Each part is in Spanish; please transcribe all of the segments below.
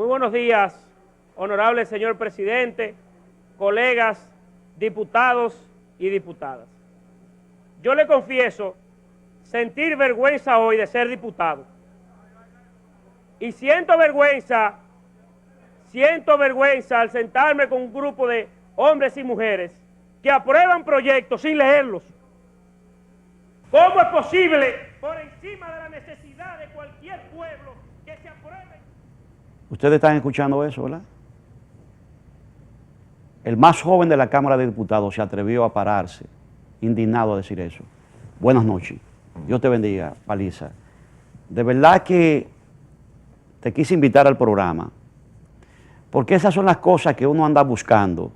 Muy buenos días, honorable señor presidente, colegas, diputados y diputadas. Yo le confieso sentir vergüenza hoy de ser diputado. Y siento vergüenza al sentarme con un grupo de hombres y mujeres que aprueban proyectos sin leerlos. ¿Cómo es posible, por encima de la necesidad de cualquier pueblo, que se aprueben? Ustedes están escuchando eso, ¿verdad? El más joven de la Cámara de Diputados se atrevió a pararse, indignado a decir eso. Buenas noches. Dios te bendiga, Paliza. De verdad que te quise invitar al programa, porque esas son las cosas que uno anda buscando,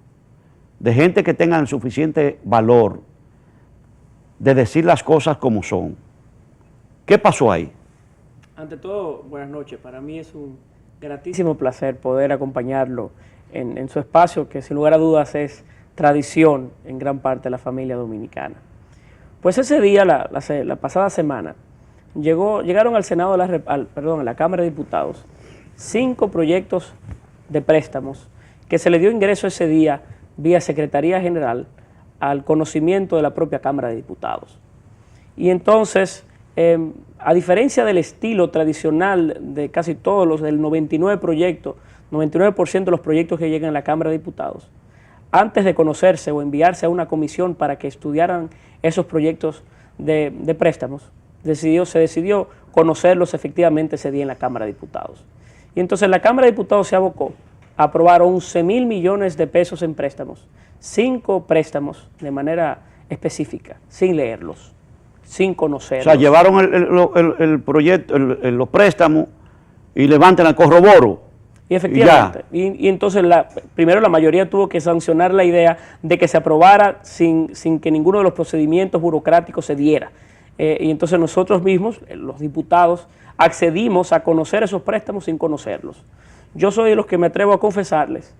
de gente que tenga el suficiente valor de decir las cosas como son. ¿Qué pasó ahí? Ante todo, buenas noches. Para mí es un gratísimo placer poder acompañarlo en su espacio, que sin lugar a dudas es tradición en gran parte de la familia dominicana. Pues ese día, la pasada semana, llegaron al Senado, a la Cámara de Diputados, 5 proyectos de préstamos que se le dio ingreso ese día vía Secretaría General al conocimiento de la propia Cámara de Diputados. Y entonces, a diferencia del estilo tradicional de casi todos los, del 99% de los proyectos que llegan a la Cámara de Diputados, antes de conocerse o enviarse a una comisión para que estudiaran esos proyectos de préstamos, se decidió conocerlos efectivamente ese día en la Cámara de Diputados. Y entonces la Cámara de Diputados se abocó a aprobar 11.000 millones de pesos en préstamos, 5 préstamos de manera específica, sin leerlos, sin conocerlos. O sea, llevaron el proyecto, los préstamos y levantan el corroboro. Y efectivamente, y entonces primero la mayoría tuvo que sancionar la idea de que se aprobara sin que ninguno de los procedimientos burocráticos se diera. Y entonces nosotros mismos, los diputados, accedimos a conocer esos préstamos sin conocerlos. Yo soy de los que me atrevo a confesarles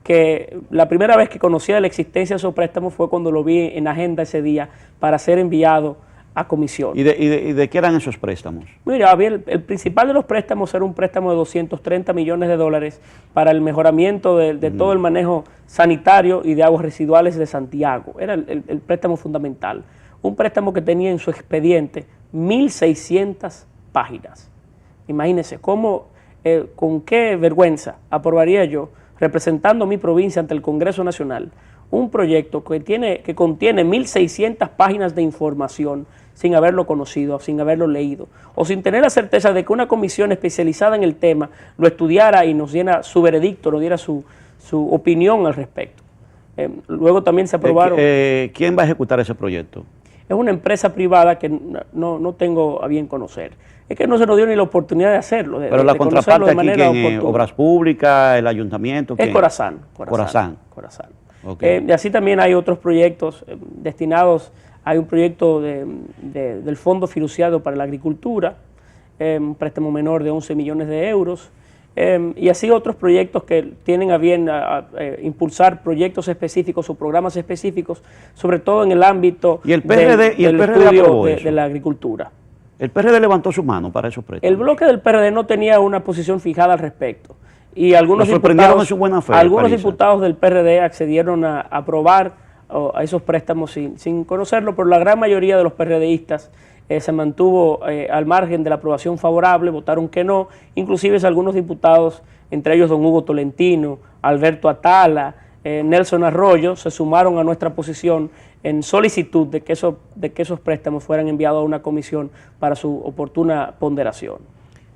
que la primera vez que conocía la existencia de esos préstamos fue cuando lo vi en agenda ese día para ser enviado a comisión. ¿Y de qué eran esos préstamos? Mira, el principal de los préstamos era un préstamo de 230 millones de dólares para el mejoramiento de todo el manejo sanitario y de aguas residuales de Santiago. Era el préstamo fundamental. Un préstamo que tenía en su expediente 1.600 páginas. Imagínense con qué vergüenza aprobaría yo, representando mi provincia ante el Congreso Nacional, un proyecto que contiene 1.600 páginas de información sin haberlo conocido, sin haberlo leído, o sin tener la certeza de que una comisión especializada en el tema lo estudiara y nos diera su veredicto, nos diera su opinión al respecto. Luego también se aprobaron... ¿Quién va a ejecutar ese proyecto? Es una empresa privada que no tengo a bien conocer. Es que no se nos dio ni la oportunidad de hacerlo. Pero la contraparte aquí, ¿quién? ¿Obras Públicas, el ayuntamiento? Es Corazán. Okay. Y así también hay otros proyectos destinados. Hay un proyecto del Fondo Fiduciario para la Agricultura, un préstamo menor de 11 millones de euros, y así otros proyectos que tienen a bien impulsar proyectos específicos o programas específicos, sobre todo en el ámbito del estudio de la agricultura. ¿El PRD levantó su mano para esos préstamos? El bloque del PRD no tenía una posición fijada al respecto. Y algunos diputados del PRD accedieron a aprobar a esos préstamos sin conocerlo, pero la gran mayoría de los PRDistas se mantuvo al margen de la aprobación favorable, votaron que no. Inclusive algunos diputados, entre ellos don Hugo Tolentino, Alberto Atala, Nelson Arroyo, se sumaron a nuestra posición en solicitud de que esos préstamos fueran enviados a una comisión para su oportuna ponderación.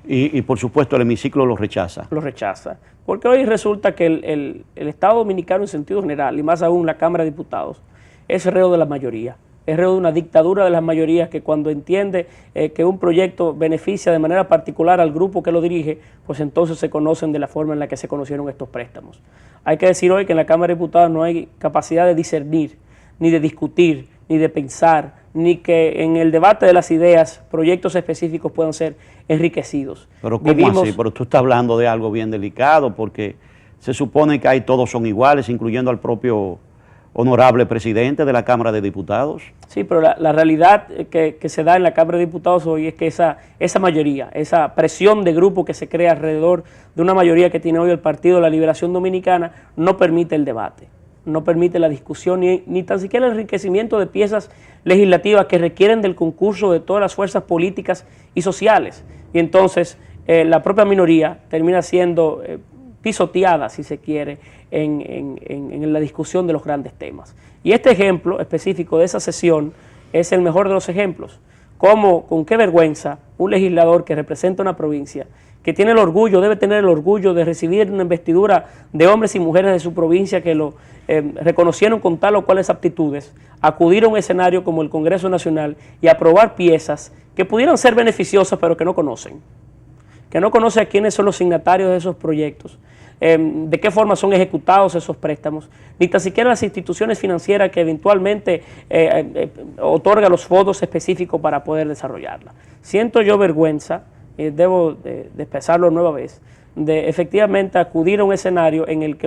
Y por supuesto el hemiciclo lo rechaza. Lo rechaza, porque hoy resulta que el Estado Dominicano en sentido general, y más aún la Cámara de Diputados, es reo de la mayoría, es reo de una dictadura de las mayorías que cuando entiende que un proyecto beneficia de manera particular al grupo que lo dirige, pues entonces se conocen de la forma en la que se conocieron estos préstamos. Hay que decir hoy que en la Cámara de Diputados no hay capacidad de discernir, ni de discutir, ni de pensar, ni que en el debate de las ideas proyectos específicos puedan ser enriquecidos. Pero ¿cómo así? Pero tú estás hablando de algo bien delicado, porque se supone que ahí todos son iguales, incluyendo al propio honorable presidente de la Cámara de Diputados. Sí, pero la realidad que se da en la Cámara de Diputados hoy es que esa mayoría, esa presión de grupo que se crea alrededor de una mayoría que tiene hoy el Partido de la Liberación Dominicana no permite el debate, no permite la discusión ni tan siquiera el enriquecimiento de piezas legislativas que requieren del concurso de todas las fuerzas políticas y sociales. Y entonces la propia minoría termina siendo pisoteada, si se quiere, en la discusión de los grandes temas. Y este ejemplo específico de esa sesión es el mejor de los ejemplos. Cómo, con qué vergüenza un legislador que representa una provincia, que tiene el orgullo, debe tener el orgullo de recibir una investidura de hombres y mujeres de su provincia que lo reconocieron con tal o cuales aptitudes, acudir a un escenario como el Congreso Nacional y aprobar piezas que pudieran ser beneficiosas pero que no conocen a quiénes son los signatarios de esos proyectos, de qué forma son ejecutados esos préstamos, ni tan siquiera las instituciones financieras que eventualmente otorgan los fondos específicos para poder desarrollarla. Siento yo vergüenza, debo de expresarlo nueva vez, de efectivamente acudir a un escenario en el que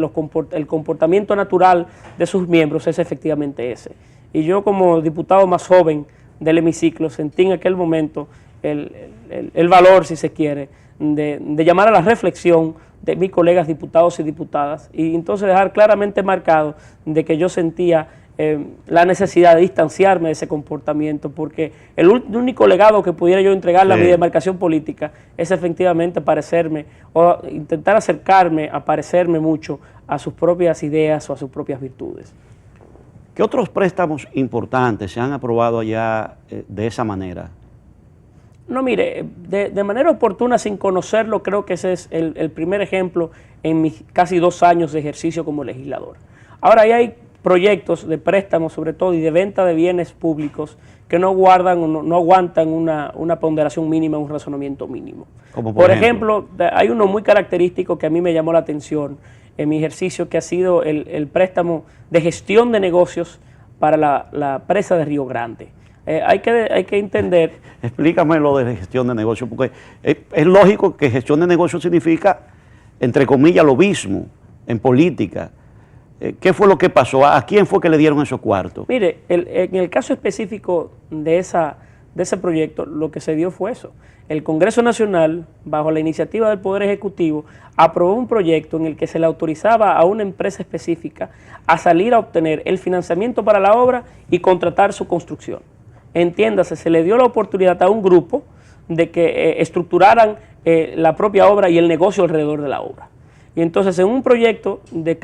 el comportamiento natural de sus miembros es efectivamente ese. Y yo, como diputado más joven del hemiciclo, sentí en aquel momento el valor, si se quiere, de llamar a la reflexión de mis colegas diputados y diputadas, y entonces dejar claramente marcado de que yo sentía la necesidad de distanciarme de ese comportamiento, porque el único legado que pudiera yo entregarle a mi demarcación política es efectivamente parecerme o intentar acercarme a parecerme mucho a sus propias ideas o a sus propias virtudes. ¿Qué otros préstamos importantes se han aprobado allá de esa manera? No, mire, de manera oportuna, sin conocerlo, creo que ese es el primer ejemplo en mis casi 2 años de ejercicio como legislador. Ahora, ahí hay proyectos de préstamos, sobre todo, y de venta de bienes públicos que no guardan o no aguantan una ponderación mínima, un razonamiento mínimo. Por ejemplo, hay uno muy característico que a mí me llamó la atención en mi ejercicio, que ha sido el préstamo de gestión de negocios para la presa de Río Grande. Hay que entender... Explícame lo de gestión de negocios, porque es lógico que gestión de negocios significa, entre comillas, lobismo en política. ¿Qué fue lo que pasó? ¿A quién fue que le dieron esos cuartos? Mire, en el caso específico de ese proyecto, lo que se dio fue eso. El Congreso Nacional, bajo la iniciativa del Poder Ejecutivo, aprobó un proyecto en el que se le autorizaba a una empresa específica a salir a obtener el financiamiento para la obra y contratar su construcción. Entiéndase, se le dio la oportunidad a un grupo de que estructuraran la propia obra y el negocio alrededor de la obra. Y entonces, en un proyecto de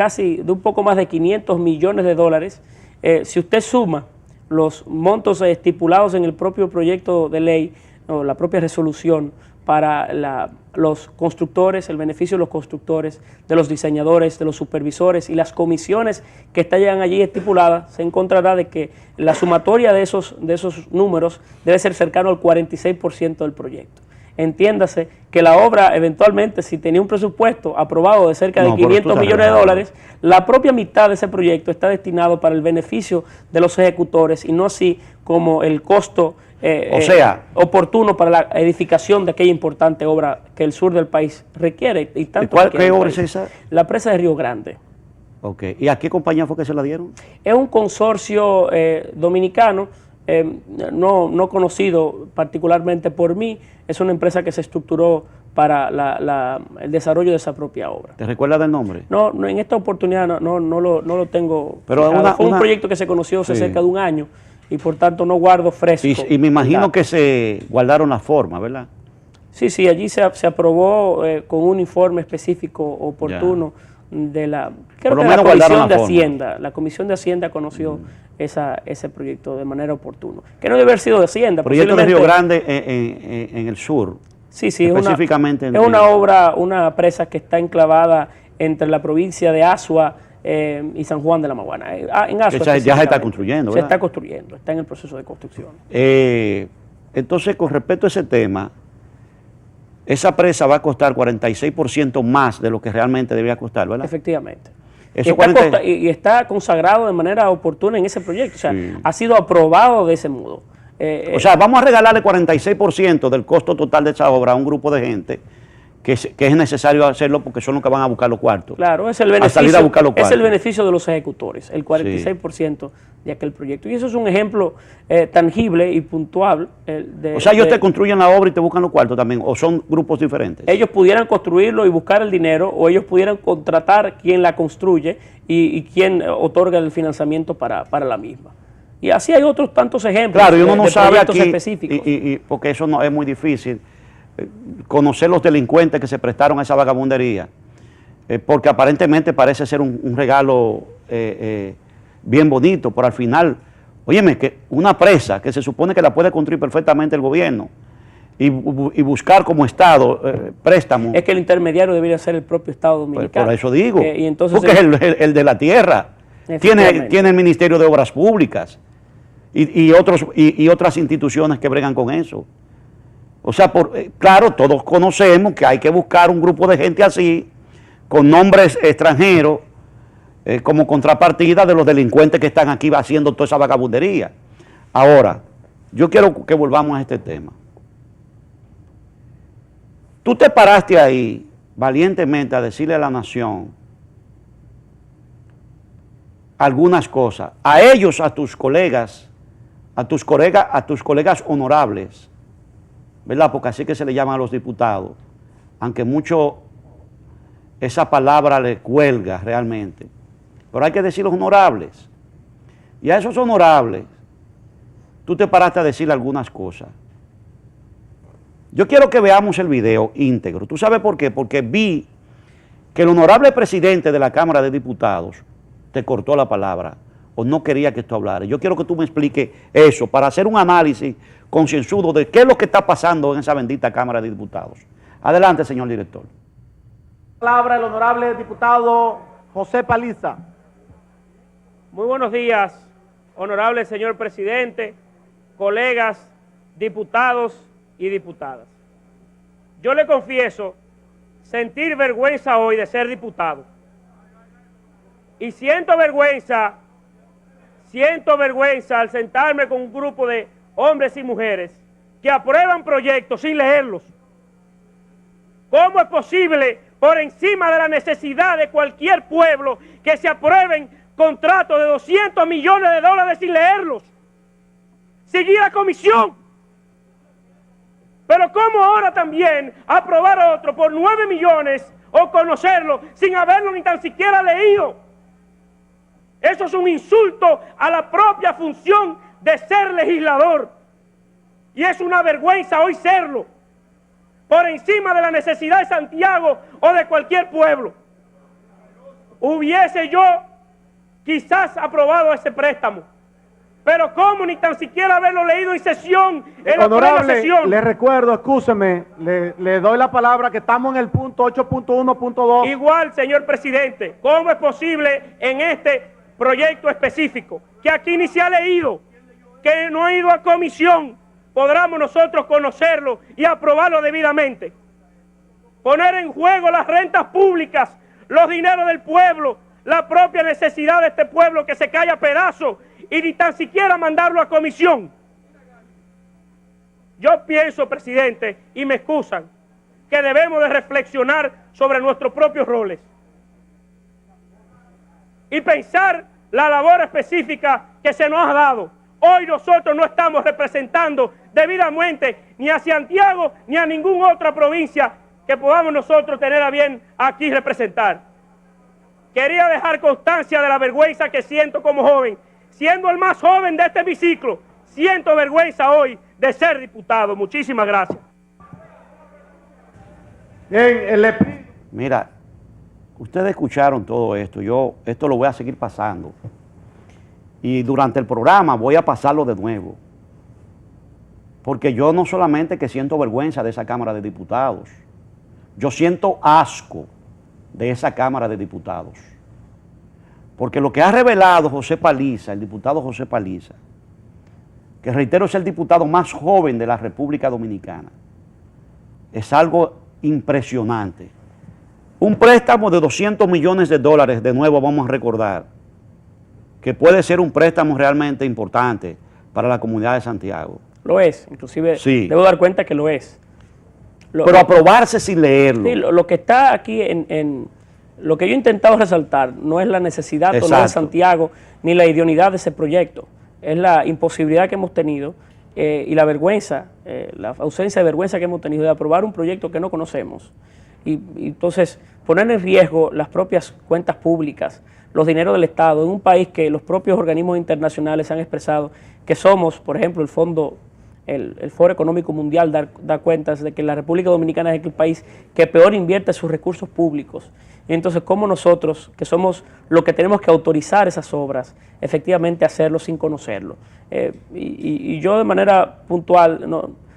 un poco más de 500 millones de dólares, si usted suma los montos estipulados en el propio proyecto de ley o la propia resolución para los constructores, el beneficio de los constructores, de los diseñadores, de los supervisores y las comisiones que están allí estipuladas, se encontrará de que la sumatoria de esos números debe ser cercano al 46% del proyecto. Entiéndase que la obra eventualmente, si tenía un presupuesto aprobado de cerca de 500 millones de dólares, la propia mitad de ese proyecto está destinado para el beneficio de los ejecutores y no así como el costo oportuno para la edificación de aquella importante obra que el sur del país requiere. ¿Y qué obra es esa? La presa de Río Grande. Ok. ¿Y a qué compañía fue que se la dieron? Es un consorcio dominicano, no conocido particularmente por mí. Es una empresa que se estructuró para el desarrollo de esa propia obra. ¿Te recuerdas del nombre? No, en esta oportunidad no lo tengo. Pero fue un proyecto que se conoció hace cerca de un año y por tanto no guardo fresco. Y me imagino que se guardaron la forma, ¿verdad? Sí, allí se aprobó con un informe específico oportuno de la Comisión de Hacienda. La Comisión de Hacienda conoció ese proyecto de manera oportuna. Que no debe haber sido de Hacienda. Proyecto de Río Grande en el sur. Sí, específicamente es una presa que está enclavada entre la provincia de Azua y San Juan de la Maguana. En Azua ya se está construyendo, ¿verdad? Se está construyendo, está en el proceso de construcción. Entonces, con respecto a ese tema, esa presa va a costar 46% más de lo que realmente debía costar, ¿verdad? Efectivamente. Y está consagrado de manera oportuna en ese proyecto, o sea, ha sido aprobado de ese modo. O sea, vamos a regalarle 46% del costo total de esa obra a un grupo de gente que es necesario hacerlo porque son los que van a buscar los cuartos. Claro, es el a salir beneficio, a buscar los es el cuartos. beneficio de los ejecutores, el 46% de aquel proyecto. Y eso es un ejemplo tangible y puntual. O sea, ellos te construyen la obra y te buscan los cuartos también, o son grupos diferentes. Ellos pudieran construirlo y buscar el dinero, o ellos pudieran contratar quien la construye y quien otorga el financiamiento para la misma. Y así hay otros tantos ejemplos. Claro, y uno no de sabe proyectos aquí, específicos. porque eso no es muy difícil, conocer los delincuentes que se prestaron a esa vagabundería, porque aparentemente parece ser un regalo bien bonito, pero al final, óyeme, que una presa que se supone que la puede construir perfectamente el gobierno y buscar como Estado préstamos. Es que el intermediario debería ser el propio Estado dominicano. Por eso digo, y entonces porque es el de la tierra. Tiene el Ministerio de Obras Públicas y otras instituciones que bregan con eso. O sea, claro, todos conocemos que hay que buscar un grupo de gente así, con nombres extranjeros, como contrapartida de los delincuentes que están aquí haciendo toda esa vagabundería. Ahora, yo quiero que volvamos a este tema. Tú te paraste ahí valientemente a decirle a la nación algunas cosas, a ellos, a tus colegas honorables, ¿verdad? Porque así que se le llaman a los diputados, aunque mucho esa palabra le cuelga realmente, pero hay que decir los honorables. Y a esos honorables, tú te paraste a decirle algunas cosas. Yo quiero que veamos el video íntegro. ¿Tú sabes por qué? Porque vi que el honorable presidente de la Cámara de Diputados te cortó la palabra o no quería que tú hablaras. Yo quiero que tú me expliques eso para hacer un análisis concienzudo de qué es lo que está pasando en esa bendita Cámara de Diputados. Adelante, señor director. Palabra el honorable diputado José Paliza. Muy buenos días, honorable señor presidente, colegas, diputados y diputadas. Yo le confieso sentir vergüenza hoy de ser diputado. Y siento vergüenza al sentarme con un grupo de hombres y mujeres que aprueban proyectos sin leerlos. ¿Cómo es posible, por encima de la necesidad de cualquier pueblo, que se aprueben contratos de 200 millones de dólares sin leerlos? Seguir a comisión. Pero ¿cómo ahora también aprobar otro por 9 millones o conocerlo sin haberlo ni tan siquiera leído? Eso es un insulto a la propia función de ser legislador. Y es una vergüenza hoy serlo, por encima de la necesidad de Santiago o de cualquier pueblo. Hubiese yo quizás aprobado ese préstamo, pero ¿cómo ni tan siquiera haberlo leído en sesión, en la plena sesión? Le recuerdo, escúcheme, le doy la palabra que estamos en el punto 8.1.2. Igual, señor presidente, ¿cómo es posible en este proyecto específico, que aquí ni se ha leído, que no ha ido a comisión, podamos nosotros conocerlo y aprobarlo debidamente? Poner en juego las rentas públicas, los dineros del pueblo, la propia necesidad de este pueblo que se cae a pedazos y ni tan siquiera mandarlo a comisión. Yo pienso, presidente, y me excusan, que debemos de reflexionar sobre nuestros propios roles y pensar la labor específica que se nos ha dado. Hoy nosotros no estamos representando debidamente ni a Santiago ni a ninguna otra provincia que podamos nosotros tener a bien aquí representar. Quería dejar constancia de la vergüenza que siento como joven. Siendo el más joven de este hemiciclo, siento vergüenza hoy de ser diputado. Muchísimas gracias. Bien, Mira, ustedes escucharon todo esto, yo esto lo voy a seguir pasando. Y durante el programa voy a pasarlo de nuevo. Porque yo no solamente que siento vergüenza de esa Cámara de Diputados, yo siento asco de esa Cámara de Diputados. Porque lo que ha revelado José Paliza, el diputado José Paliza, que reitero es el diputado más joven de la República Dominicana, es algo impresionante. Un préstamo de 200 millones de dólares, de nuevo vamos a recordar, que puede ser un préstamo realmente importante para la comunidad de Santiago. Lo es, inclusive sí. Debo dar cuenta que lo es. pero aprobarse sin leerlo. Sí, lo que está aquí lo que yo he intentado resaltar no es la necesidad o no de Santiago ni la idoneidad de ese proyecto, es la imposibilidad que hemos tenido y la vergüenza, la ausencia de vergüenza que hemos tenido de aprobar un proyecto que no conocemos. Y entonces poner en riesgo las propias cuentas públicas, los dineros del Estado, en un país que los propios organismos internacionales han expresado que somos, por ejemplo, el Foro Económico Mundial da cuentas de que la República Dominicana es el país que peor invierte sus recursos públicos. Y entonces, ¿cómo nosotros, que somos los que tenemos que autorizar esas obras, efectivamente hacerlo sin conocerlo? Y yo de manera puntual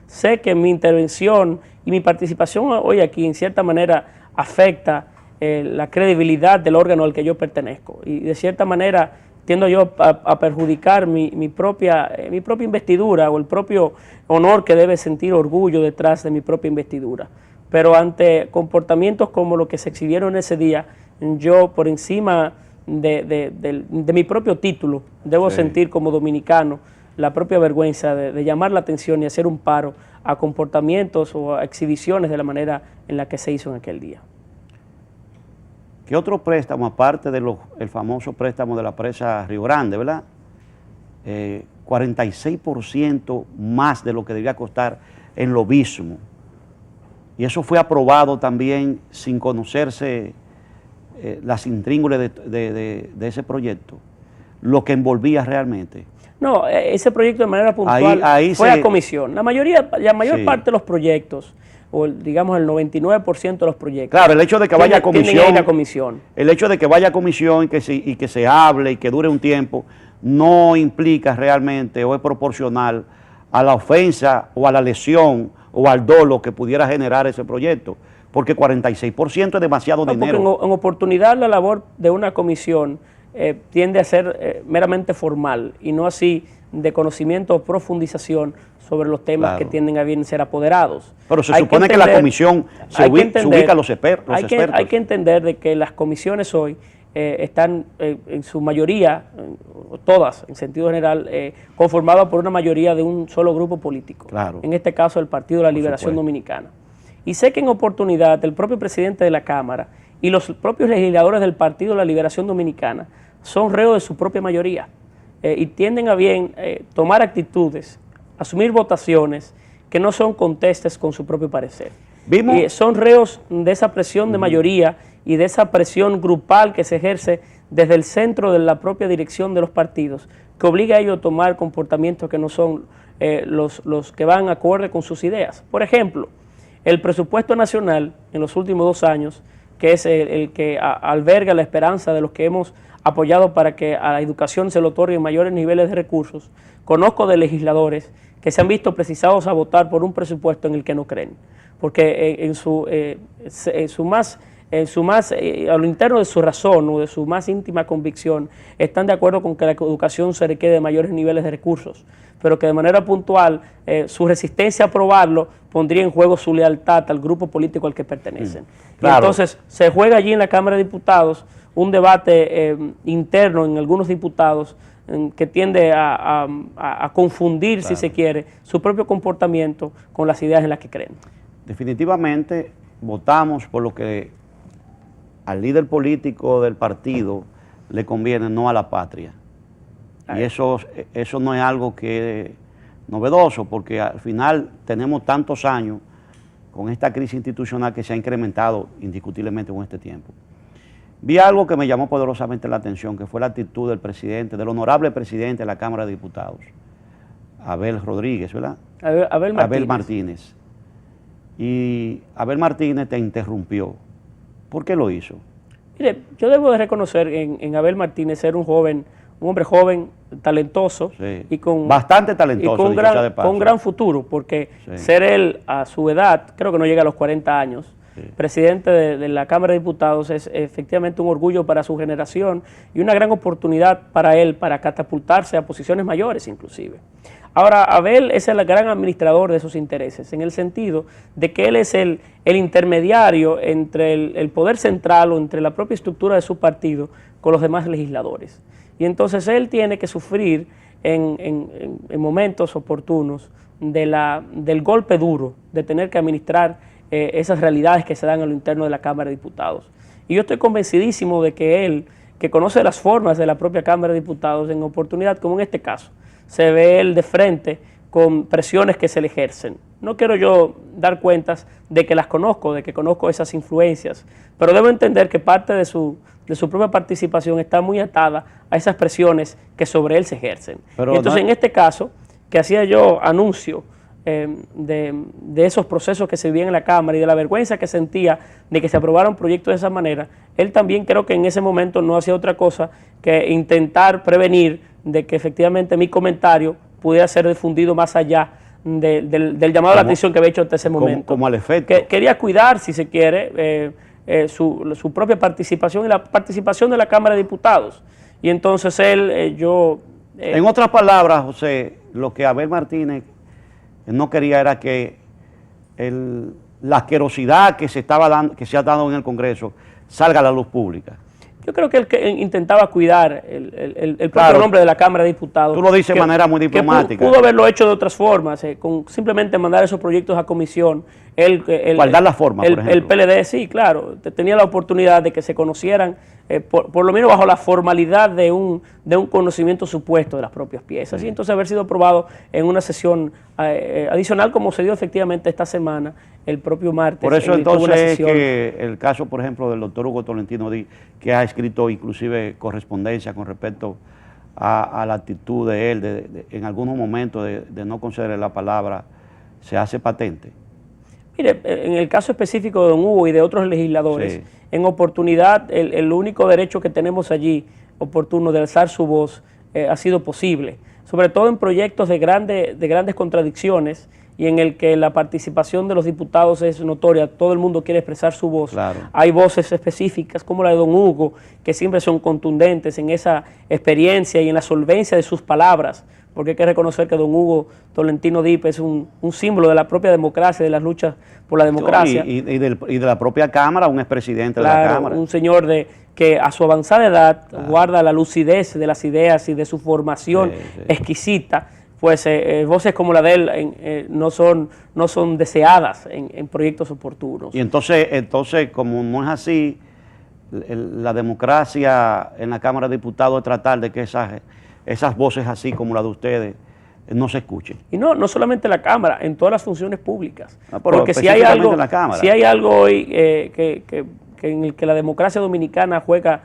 sé que mi intervención y mi participación hoy aquí en cierta manera afecta la credibilidad del órgano al que yo pertenezco. Y de cierta manera tiendo yo a perjudicar mi propia investidura o el propio honor que debe sentir orgullo detrás de mi propia investidura. Pero ante comportamientos como los que se exhibieron ese día, yo por encima de mi propio título debo sentir como dominicano la propia vergüenza de llamar la atención y hacer un paro a comportamientos o a exhibiciones de la manera en la que se hizo en aquel día. ¿Qué otro préstamo, aparte del famoso préstamo de la presa Río Grande, verdad? 46% más de lo que debía costar en lobismo. Y eso fue aprobado también sin conocerse las intríngulis de ese proyecto, lo que envolvía realmente. No, ese proyecto de manera puntual fue a comisión. La mayor parte de los proyectos, o digamos el 99% de los proyectos. Claro, el hecho de que vaya a comisión. El hecho de que vaya a comisión y que se hable y que dure un tiempo, no implica realmente o es proporcional a la ofensa o a la lesión o al dolo que pudiera generar ese proyecto, porque 46% es demasiado dinero. Porque en oportunidad la labor de una comisión tiende a ser meramente formal y no así de conocimiento o profundización sobre los temas que tienden a bien ser apoderados. Pero se supone que la comisión se ubica a los expertos. Hay que entender de que las comisiones hoy están en su mayoría, todas en sentido general, conformadas por una mayoría de un solo grupo político. Claro. En este caso el Partido de la Liberación Dominicana. Y sé que en oportunidad el propio presidente de la Cámara y los propios legisladores del Partido de la Liberación Dominicana son reos de su propia mayoría y tienden a bien tomar actitudes, asumir votaciones que no son contestes con su propio parecer. Son reos de esa presión de mayoría y de esa presión grupal que se ejerce desde el centro de la propia dirección de los partidos, que obliga a ellos a tomar comportamientos que no son los que van acorde con sus ideas. Por ejemplo, el presupuesto nacional en los últimos 2 años, que es el que alberga la esperanza de los que hemos apoyado para que a la educación se le otorguen mayores niveles de recursos, conozco de legisladores que se han visto precisados a votar por un presupuesto en el que no creen, porque a lo interno de su razón o de su más íntima convicción están de acuerdo con que la educación se requiere de mayores niveles de recursos, pero que de manera puntual su resistencia a aprobarlo pondría en juego su lealtad al grupo político al que pertenecen. Claro. Y entonces se juega allí en la Cámara de Diputados un debate interno en algunos diputados que tiende a confundir, si se quiere, su propio comportamiento con las ideas en las que creen. Definitivamente votamos por lo que al líder político del partido le conviene, no a la patria. Y eso no es algo que es novedoso, porque al final tenemos tantos años con esta crisis institucional que se ha incrementado indiscutiblemente con este tiempo. Vi algo que me llamó poderosamente la atención, que fue la actitud del presidente, del honorable presidente de la Cámara de Diputados, Abel Rodríguez, ¿verdad? Abel Martínez. Y Abel Martínez te interrumpió. ¿Por qué lo hizo? Mire, yo debo de reconocer en Abel Martínez ser un hombre joven, talentoso, y con bastante talentoso, y con gran futuro, porque ser él a su edad, creo que no llega a los 40 años, presidente de la Cámara de Diputados, es efectivamente un orgullo para su generación y una gran oportunidad para él para catapultarse a posiciones mayores inclusive. Ahora, Abel es el gran administrador de esos intereses, en el sentido de que él es el intermediario entre el poder central o entre la propia estructura de su partido con los demás legisladores. Y entonces él tiene que sufrir en momentos oportunos del golpe duro de tener que administrar esas realidades que se dan en lo interno de la Cámara de Diputados. Y yo estoy convencidísimo de que él, que conoce las formas de la propia Cámara de Diputados, en oportunidad como en este caso, se ve él de frente con presiones que se le ejercen. No quiero yo dar cuentas de que las conozco, de que conozco esas influencias, pero debo entender que parte de su propia participación está muy atada a esas presiones que sobre él se ejercen. Pero y entonces, en este caso, que hacía yo anuncio de esos procesos que se vivían en la Cámara y de la vergüenza que sentía de que se aprobaran proyectos de esa manera, él también creo que en ese momento no hacía otra cosa que intentar prevenir de que efectivamente mi comentario pudiera ser difundido más allá del llamado a la atención que había hecho hasta ese momento. Como al efecto. Quería cuidar, si se quiere, su propia participación y la participación de la Cámara de Diputados. Y entonces él, en otras palabras, José, lo que Abel Martínez no quería era que la asquerosidad que se ha dado en el Congreso salga a la luz pública. Yo creo que él intentaba cuidar el propio Claro, nombre de la Cámara de Diputados. tú lo dices de manera muy diplomática. Pudo haberlo hecho de otras formas, con simplemente mandar esos proyectos a comisión. Guardar la forma, por ejemplo. El PLD, sí, claro, tenía la oportunidad de que se conocieran, por lo menos bajo la formalidad de un conocimiento supuesto de las propias piezas. Sí. Y entonces haber sido aprobado en una sesión adicional, como se dio efectivamente esta semana, el propio martes. Por eso entonces es que el caso, por ejemplo, del doctor Hugo Tolentino Díaz, que ha escrito inclusive correspondencia con respecto a la actitud de él, en algunos momentos de no concederle la palabra, se hace patente. Mire, en el caso específico de don Hugo y de otros legisladores, sí, en oportunidad, el único derecho que tenemos allí, oportuno, de alzar su voz, ha sido posible, sobre todo en proyectos de grandes contradicciones y en el que la participación de los diputados es notoria, todo el mundo quiere expresar su voz. Claro. Hay voces específicas como la de don Hugo, que siempre son contundentes en esa experiencia y en la solvencia de sus palabras, porque hay que reconocer que don Hugo Tolentino Díaz es un símbolo de la propia democracia, de las luchas por la democracia. Y de la propia Cámara, un expresidente, claro, de la Cámara. Un señor que a su avanzada edad, claro, guarda la lucidez de las ideas y de su formación, sí, exquisita. Pues voces como la de él no son deseadas en proyectos oportunos. Y entonces, como no es así, la democracia en la Cámara de Diputados es tratar de que esas voces así como la de ustedes no se escuchen. Y no solamente en la Cámara, en todas las funciones públicas. Porque si hay algo hoy en el que la democracia dominicana juega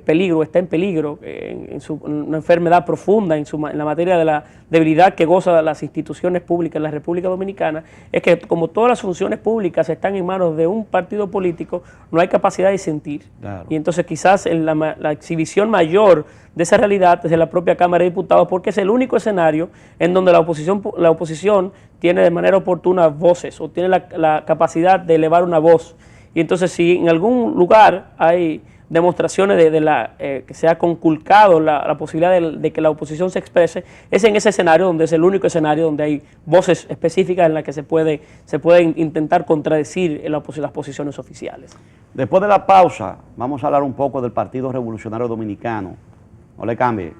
peligro, está en peligro, en una enfermedad profunda en la materia de la debilidad que goza las instituciones públicas en la República Dominicana, es que como todas las funciones públicas están en manos de un partido político, no hay capacidad de sentir. Claro. Y entonces quizás la exhibición mayor de esa realidad es de la propia Cámara de Diputados, porque es el único escenario en donde la oposición tiene de manera oportuna voces o tiene la capacidad de elevar una voz. Y entonces si en algún lugar hay demostraciones que se ha conculcado la posibilidad de que la oposición se exprese, es en ese escenario donde es el único escenario donde hay voces específicas en las que se puede intentar contradecir las posiciones oficiales. Después de la pausa, vamos a hablar un poco del Partido Revolucionario Dominicano. No le cambie.